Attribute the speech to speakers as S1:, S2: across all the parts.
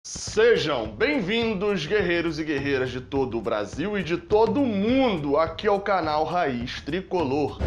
S1: Sejam bem-vindos, guerreiros e guerreiras de todo o Brasil e de todo o mundo, aqui ao canal Raiz Tricolor.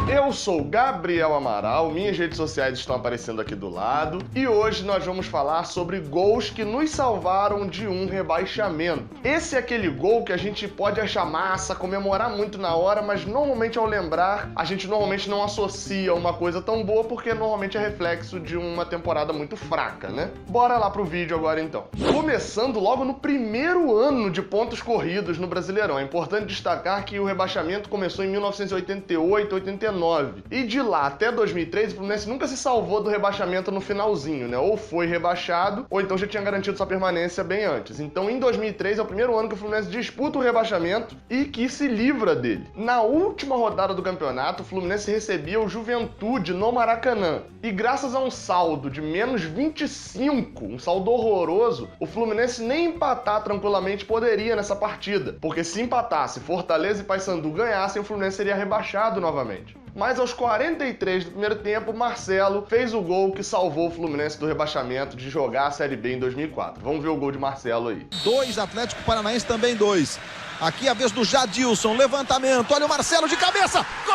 S1: Eu sou Gabriel Amaral, minhas redes sociais estão aparecendo aqui do lado e hoje nós vamos falar sobre gols que nos salvaram de um rebaixamento. Esse é aquele gol que a gente pode achar massa, comemorar muito na hora, mas normalmente ao lembrar, a gente normalmente não associa uma coisa tão boa porque normalmente é reflexo de uma temporada muito fraca, né? Bora lá pro vídeo agora então. Começando logo no primeiro ano de pontos corridos no Brasileirão. É importante destacar que o rebaixamento começou em 1988-89. E de lá até 2003, o Fluminense nunca se salvou do rebaixamento no finalzinho, né? Ou foi rebaixado, ou então já tinha garantido sua permanência bem antes. Então, em 2003, é o primeiro ano que o Fluminense disputa o rebaixamento e que se livra dele. Na última rodada do campeonato, o Fluminense recebia o Juventude no Maracanã. E graças a um saldo de menos 25, um saldo horroroso, o Fluminense nem empatar tranquilamente poderia nessa partida. Porque se empatasse, Fortaleza e Paysandu ganhassem, o Fluminense seria rebaixado novamente. Mas aos 43 do primeiro tempo, Marcelo fez o gol que salvou o Fluminense do rebaixamento de jogar a Série B em 2004. Vamos ver o gol de Marcelo aí.
S2: 2, Atlético Paranaense também 2. Aqui a vez do Jadilson, levantamento, olha o Marcelo de cabeça, gol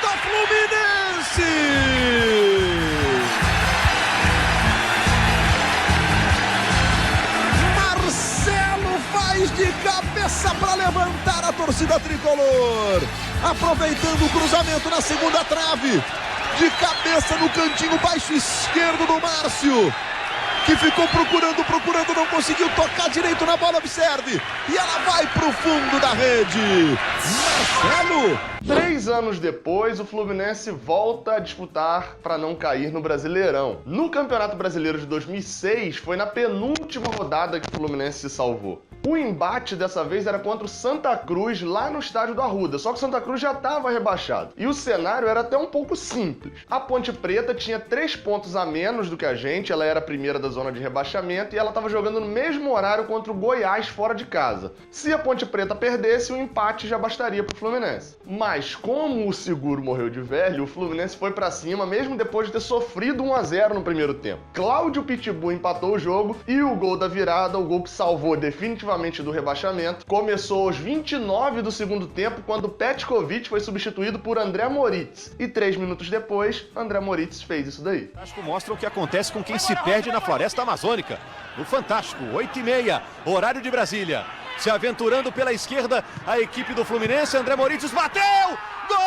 S2: do Fluminense! De cabeça para levantar a torcida tricolor, aproveitando o cruzamento na segunda trave, de cabeça no cantinho baixo esquerdo do Márcio, que ficou procurando, não conseguiu tocar direito na bola, observe, e ela vai pro fundo da rede. Marcelo!
S1: 3 anos depois, o Fluminense volta a disputar para não cair no Brasileirão. No Campeonato Brasileiro de 2006, foi na penúltima rodada que o Fluminense se salvou. O embate dessa vez era contra o Santa Cruz, lá no estádio do Arruda, só que o Santa Cruz já estava rebaixado. E o cenário era até um pouco simples. A Ponte Preta tinha 3 pontos a menos do que a gente, ela era a primeira da zona de rebaixamento e ela estava jogando no mesmo horário contra o Goiás fora de casa. Se a Ponte Preta perdesse, o empate já bastaria para o Fluminense. Mas como o seguro morreu de velho, o Fluminense foi para cima mesmo depois de ter sofrido 1-0 no primeiro tempo. Cláudio Pitbull empatou o jogo e o gol da virada, o gol que salvou definitivamente do rebaixamento, começou aos 29 do segundo tempo, quando Petkovic foi substituído por André Moritz. E 3 minutos depois, André Moritz fez isso daí.
S3: Fantástico mostra o que acontece com quem se perde na floresta amazônica. O Fantástico, 8h30, horário de Brasília. Se aventurando pela esquerda, a equipe do Fluminense, André Moritz bateu! Gol!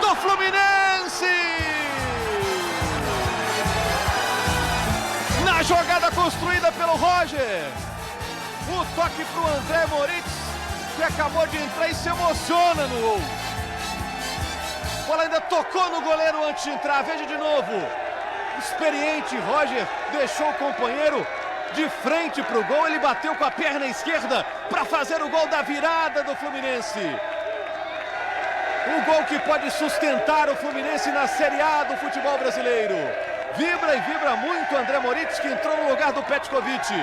S3: Do Fluminense! Na jogada construída pelo Roger. O toque para o André Moritz, que acabou de entrar e se emociona no gol. A bola ainda tocou no goleiro antes de entrar. Veja de novo. Experiente Roger deixou o companheiro de frente para o gol. Ele bateu com a perna esquerda para fazer o gol da virada do Fluminense. Um gol que pode sustentar o Fluminense na Série A do futebol brasileiro. Vibra e vibra muito André Moritz, que entrou no lugar do Petkovic.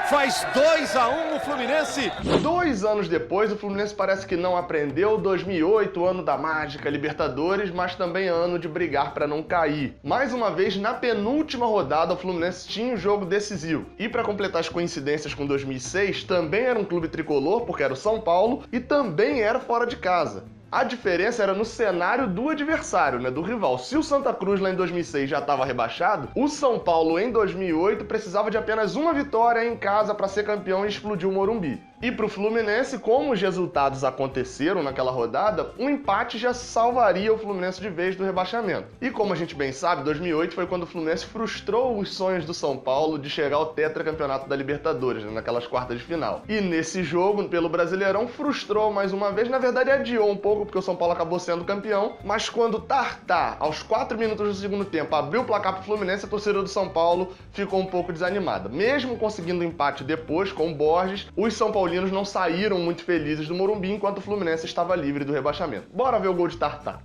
S3: Faz 2-1 o Fluminense.
S1: 2 anos depois, o Fluminense parece que não aprendeu. 2008, ano da mágica, Libertadores, mas também ano de brigar para não cair. Mais uma vez, na penúltima rodada, o Fluminense tinha um jogo decisivo. E para completar as coincidências com 2006, também era um clube tricolor, porque era o São Paulo, e também era fora de casa. A diferença era no cenário do adversário, né, do rival. Se o Santa Cruz lá em 2006 já estava rebaixado, o São Paulo em 2008 precisava de apenas uma vitória em casa para ser campeão e explodir o Morumbi. E para o Fluminense, como os resultados aconteceram naquela rodada, um empate já salvaria o Fluminense de vez do rebaixamento. E como a gente bem sabe, 2008 foi quando o Fluminense frustrou os sonhos do São Paulo de chegar ao tetracampeonato da Libertadores, né, naquelas quartas de final. E nesse jogo, pelo Brasileirão, frustrou mais uma vez, na verdade adiou um pouco, porque o São Paulo acabou sendo campeão, mas quando Tartá, aos 4 minutos do segundo tempo, abriu o placar para o Fluminense, a torcida do São Paulo ficou um pouco desanimada. Mesmo conseguindo o empate depois, com o Borges, os São Paulinos paulinos não saíram muito felizes do Morumbi enquanto o Fluminense estava livre do rebaixamento. Bora ver o gol de Tartá.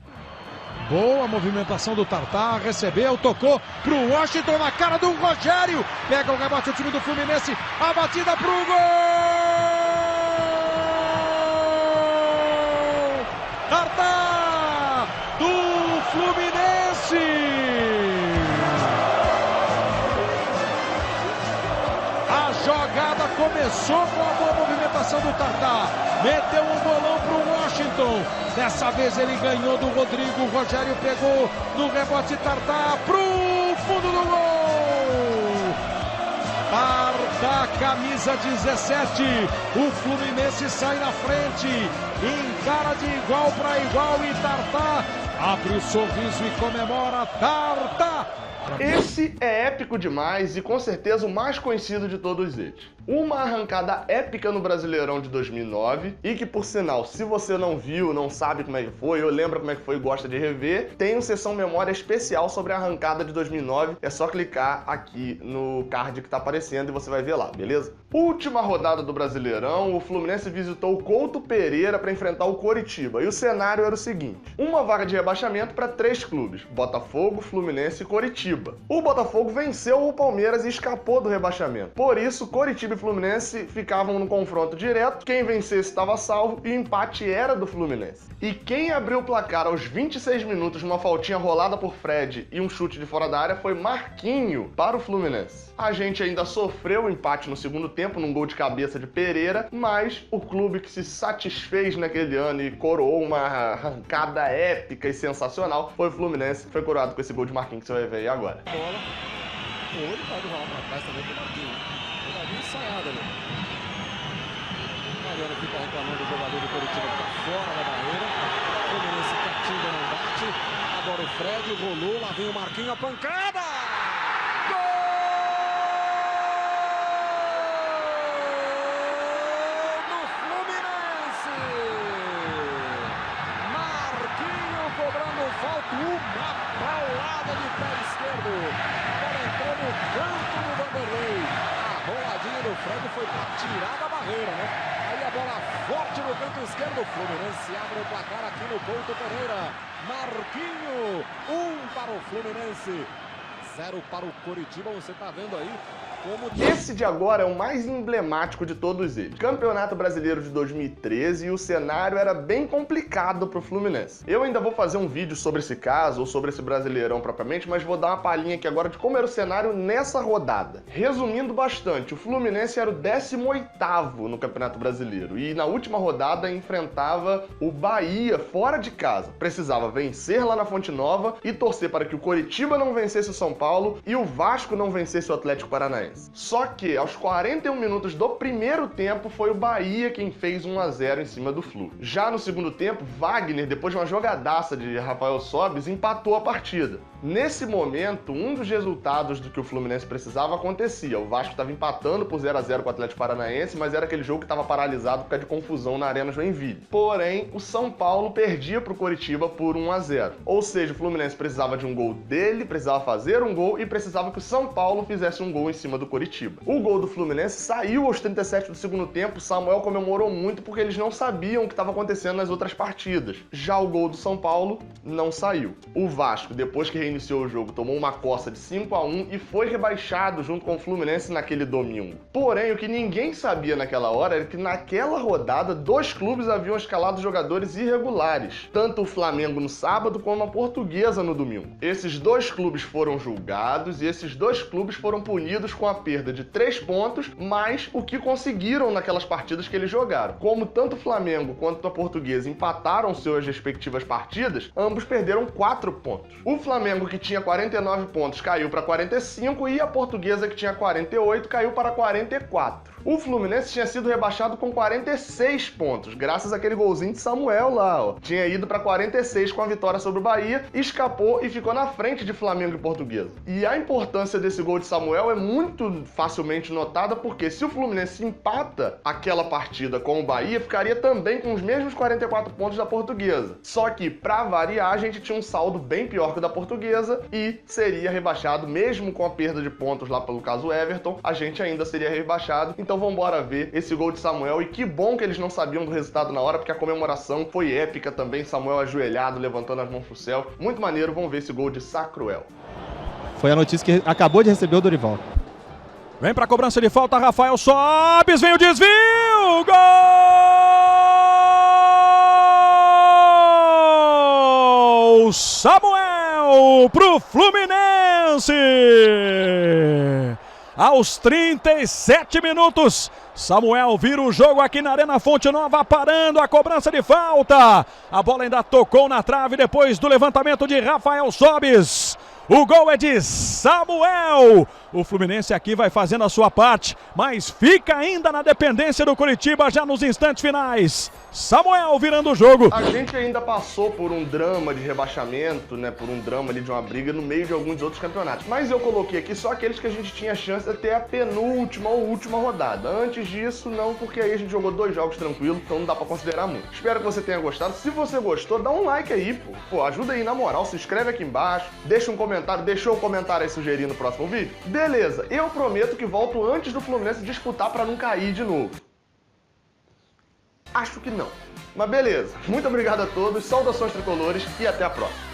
S4: Boa movimentação do Tartá, recebeu, tocou pro Washington na cara do Rogério. Pega o rebote o time do Fluminense, a batida pro gol! Tartá do Fluminense! A jogada começou com a boa movimentação do Tartá. Meteu um bolão pro Washington. Dessa vez ele ganhou do Rodrigo. O Rogério pegou no rebote Tartá pro fundo do gol. Tartá, camisa 17. O Fluminense sai na frente. Encara de igual para igual e Tartá abre o sorriso e comemora. Tartá.
S1: Esse é épico demais e com certeza o mais conhecido de todos eles. Uma arrancada épica no Brasileirão de 2009 e que, por sinal, se você não viu, não sabe como é que foi, ou lembra como é que foi e gosta de rever, tem uma sessão memória especial sobre a arrancada de 2009. É só clicar aqui no card que tá aparecendo e você vai ver lá, beleza? Última rodada do Brasileirão, o Fluminense visitou o Couto Pereira para enfrentar o Coritiba e o cenário era o seguinte: uma vaga de rebaixamento para 3 clubes, Botafogo, Fluminense e Coritiba. O Botafogo venceu o Palmeiras e escapou do rebaixamento. Por isso, Coritiba e Fluminense ficavam no confronto direto, quem vencesse estava salvo e o empate era do Fluminense. E quem abriu o placar aos 26 minutos numa faltinha rolada por Fred e um chute de fora da área foi Marquinho para o Fluminense. A gente ainda sofreu o empate no segundo tempo num gol de cabeça de Pereira, mas o clube que se satisfez naquele ano e coroou uma arrancada épica e sensacional foi o Fluminense, foi coroado com esse gol de Marquinho que você vai ver aí agora.
S5: Bola. Ele pode rolar pra trás também pro Marquinhos. Jogadinha ensaiada ali. Mariano fica reclamando do jogador do Coritiba que tá fora da barreira. O Fluminense catinga, não bate. Agora o Fred rolou, lá vem o Marquinhos, a pancada! Uma paulada de pé esquerdo. Bola entrou no canto do Vanderlei. A roladinha do Fred foi para tirar da barreira, né? Aí a bola forte no canto esquerdo. O Fluminense abre o placar aqui no Couto Pereira. Marquinho, 1 para o Fluminense, 0 para o Coritiba. Você tá vendo aí como...
S1: Esse de agora é o mais emblemático de todos eles. Campeonato Brasileiro de 2013 e o cenário era bem complicado pro Fluminense. Eu ainda vou fazer um vídeo sobre esse caso, ou sobre esse Brasileirão propriamente, mas vou dar uma palhinha aqui agora de como era o cenário nessa rodada. Resumindo bastante, o Fluminense era o 18º no Campeonato Brasileiro e na última rodada enfrentava o Bahia fora de casa. Precisava vencer lá na Fonte Nova e torcer para que o Coritiba não vencesse o São Paulo e o Vasco não vencesse o Atlético Paranaense. Só que aos 41 minutos do primeiro tempo foi o Bahia quem fez 1-0 em cima do Flu. Já no segundo tempo, Wagner, depois de uma jogadaça de Rafael Sobis, empatou a partida. Nesse momento, um dos resultados do que o Fluminense precisava acontecia. O Vasco estava empatando por 0-0 com o Atlético Paranaense, mas era aquele jogo que estava paralisado por causa de confusão na Arena Joinville. Porém, o São Paulo perdia para o Coritiba por 1-0. Ou seja, o Fluminense precisava de um gol dele, precisava fazer um gol e precisava que o São Paulo fizesse um gol em cima do Coritiba. O gol do Fluminense saiu aos 37 do segundo tempo. Samuel comemorou muito porque eles não sabiam o que estava acontecendo nas outras partidas. Já o gol do São Paulo não saiu. O Vasco, depois que reiniciou o jogo, tomou uma coça de 5-1 e foi rebaixado junto com o Fluminense naquele domingo. Porém, o que ninguém sabia naquela hora era que naquela rodada, 2 clubes haviam escalado jogadores irregulares. Tanto o Flamengo no sábado como a Portuguesa no domingo. Esses 2 clubes foram julgados e esses 2 clubes foram punidos com a perda de 3 pontos, mais o que conseguiram naquelas partidas que eles jogaram. Como tanto o Flamengo quanto a Portuguesa empataram suas respectivas partidas, ambos perderam 4 pontos. O Flamengo, que tinha 49 pontos, caiu para 45 e a Portuguesa, que tinha 48, caiu para 44. O Fluminense tinha sido rebaixado com 46 pontos, graças àquele golzinho de Samuel lá, ó. Tinha ido para 46 com a vitória sobre o Bahia, escapou e ficou na frente de Flamengo e Portuguesa. E a importância desse gol de Samuel é muito facilmente notada, porque se o Fluminense empata aquela partida com o Bahia, ficaria também com os mesmos 44 pontos da Portuguesa. Só que, para variar, a gente tinha um saldo bem pior que o da Portuguesa e seria rebaixado, mesmo com a perda de pontos lá pelo caso Everton, a gente ainda seria rebaixado. Então então vambora ver esse gol de Samuel. E que bom que eles não sabiam do resultado na hora, porque a comemoração foi épica também. Samuel ajoelhado, levantando as mãos pro céu. Muito maneiro, vamos ver esse gol de Sacruel.
S6: Foi a notícia que acabou de receber o Dorival.
S4: Vem pra cobrança de falta, Rafael Sobis, vem o desvio, gol! Samuel pro Fluminense! Aos 37 minutos, Samuel vira o jogo aqui na Arena Fonte Nova, parando a cobrança de falta. A bola ainda tocou na trave depois do levantamento de Rafael Sobis. O gol é de Samuel. O Fluminense aqui vai fazendo a sua parte, mas fica ainda na dependência do Coritiba já nos instantes finais. Samuel virando o jogo.
S1: A gente ainda passou por um drama de rebaixamento, né? Por um drama ali de uma briga no meio de alguns outros campeonatos. Mas eu coloquei aqui só aqueles que a gente tinha chance de ter a penúltima ou última rodada. Antes disso, não, porque aí a gente jogou 2 jogos tranquilo, então não dá pra considerar muito. Espero que você tenha gostado. Se você gostou, dá um like aí, pô. Pô, ajuda aí na moral, se inscreve aqui embaixo, deixa um comentário, deixou um comentário aí sugerindo no próximo vídeo. Beleza, eu prometo que volto antes do Fluminense disputar pra não cair de novo. Acho que não. Mas beleza. Muito obrigado a todos, saudações tricolores e até a próxima.